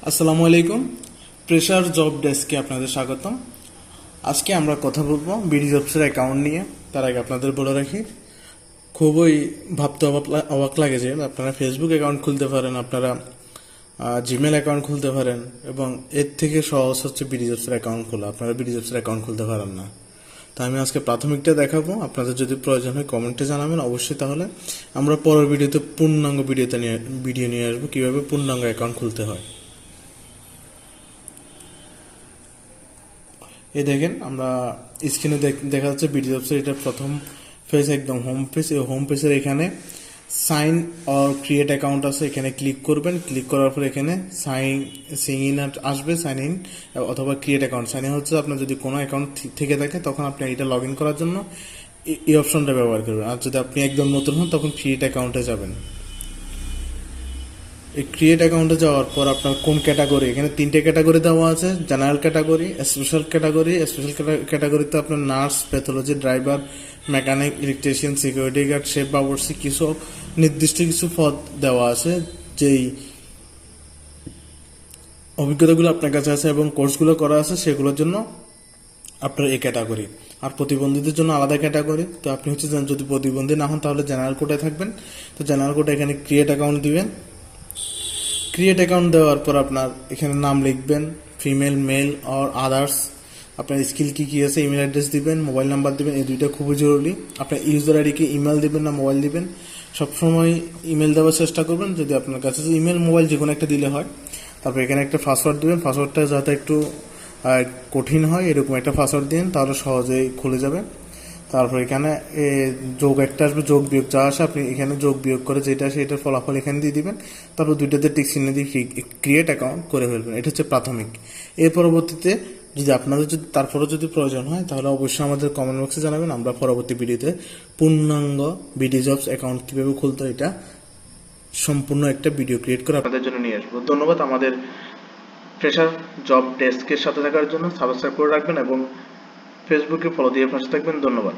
আসসালামু আলাইকুম। Pressure job ডেস্কে আপনাদের স্বাগতম। আজকে আমরা কথা বলবো বিডি জবসের অ্যাকাউন্ট নিয়ে। তার আগে আপনাদের বলে রাখি, খুবই ভাবতে অবাক লাগে যে আপনারা ফেসবুক অ্যাকাউন্ট খুলতে পারেন, আপনারা জিমেল অ্যাকাউন্ট খুলতে পারেন, এবং এর থেকে সহজ হচ্ছে বিডি জবসের অ্যাকাউন্ট খোলা। আপনারা বিডি জবসের অ্যাকাউন্ট খুলতে পারেন না। তো আমি আজকে প্রাথমিকটা দেখাবো, আপনাদের যদি প্রয়োজন হয় কমেন্টে জানাবেন অবশ্যই। তাহলে আমরা পরের ভিডিওতে পূর্ণাঙ্গ ভিডিও নিয়ে আসবো কীভাবে পূর্ণাঙ্গ অ্যাকাউন্ট খুলতে হয়। এই দেখেন, আমরা স্ক্রিনে দেখা যাচ্ছে বিডি জবসের এটা প্রথম পেজ, একদম হোম পেজ। এই হোম পেজের এখানে সাইন অর ক্রিয়েট অ্যাকাউন্ট আছে, এখানে ক্লিক করবেন। ক্লিক করার পর এখানে সাইন ইন আসবে, সাইন ইন অথবা ক্রিয়েট অ্যাকাউন্ট। সাইন ইন হচ্ছে আপনার যদি কোনো অ্যাকাউন্ট থেকে থাকে তখন আপনি এটা লগ ইন করার জন্য এই অপশনটা ব্যবহার করবেন। আর যদি আপনি একদম নতুন হন তখন ক্রিয়েট অ্যাকাউন্টে যাবেন। এই ক্রিয়েট অ্যাকাউন্টে যাওয়ার পর আপনার কোন ক্যাটাগরি, এখানে তিনটে ক্যাটাগরি দেওয়া আছে: general category, special category. Special ক্যাটাগরিতে আপনার nurse, pathology, driver, mechanic, electrician, security guard, chef, বাবুর্চি কিছু নির্দিষ্ট কিছু পদ দেওয়া আছে, যেই অভিজ্ঞতাগুলো আপনার কাছে আছে এবং কোর্সগুলো করা আছে সেগুলোর জন্য আপনার এই ক্যাটাগরি। আর প্রতিবন্ধীদের জন্য আলাদা ক্যাটাগরি। তো আপনি হচ্ছে যদি প্রতিবন্ধী না হন তাহলে জেনারেল কোডে থাকবেন। তো জেনারেল কোডে এখানে ক্রিয়েট অ্যাকাউন্ট দিবেন। ক্রিয়েট অ্যাকাউন্ট দেওয়ার পর আপনার এখানে নাম লিখবেন, ফিমেল, মেল অর আদার্স। আপনার স্কিল কী কী আছে, ইমেল অ্যাড্রেস দিবেন, মোবাইল নাম্বার দিবেন। এই দুইটা খুবই জরুরি। আপনার ইউজার আইডিকে ইমেল দিবেন না মোবাইল দিবেন। সবসময় ইমেল দেওয়ার চেষ্টা করবেন, যদি আপনার কাছে ইমেল মোবাইল যে কোনো একটা দিলে হয়। তারপর এখানে একটা পাসওয়ার্ড দিবেন। পাসওয়ার্ডটা যাতে একটু কঠিন হয় এরকম একটা পাসওয়ার্ড দিন, তাহলে সহজেই খুলে যাবে। তারপর এখানে যোগ একটা আসবে, যোগ বিয়োগ যা আসে আপনি এখানে যোগ বিয়োগ করে যেটা আসে এটার ফলাফল এখানে দিয়ে দিবেন। তারপর দুইটাতে টিক চিহ্ন দিয়ে ক্রিয়েট অ্যাকাউন্ট করে ফেলবেন। এটা হচ্ছে প্রাথমিক। এর পরবর্তীতে যদি আপনাদের যদি তারপরে যদি প্রয়োজন হয় তাহলে অবশ্যই আমাদের কমেন্ট বক্সে জানাবেন। আমরা পরবর্তী ভিডিওতে পূর্ণাঙ্গ বিডি জবস অ্যাকাউন্ট কীভাবে খুলতে হয় এটা সম্পূর্ণ একটা ভিডিও ক্রিয়েট করে আপনাদের জন্য নিয়ে আসবো। ধন্যবাদ আমাদের ফ্রেশার জব ডেস্কের সাথে থাকার জন্য। সাবস্ক্রাইব করে রাখবেন এবং ফেসবুকে ফলো দিয়ে পাশে থাকবেন। ধন্যবাদ।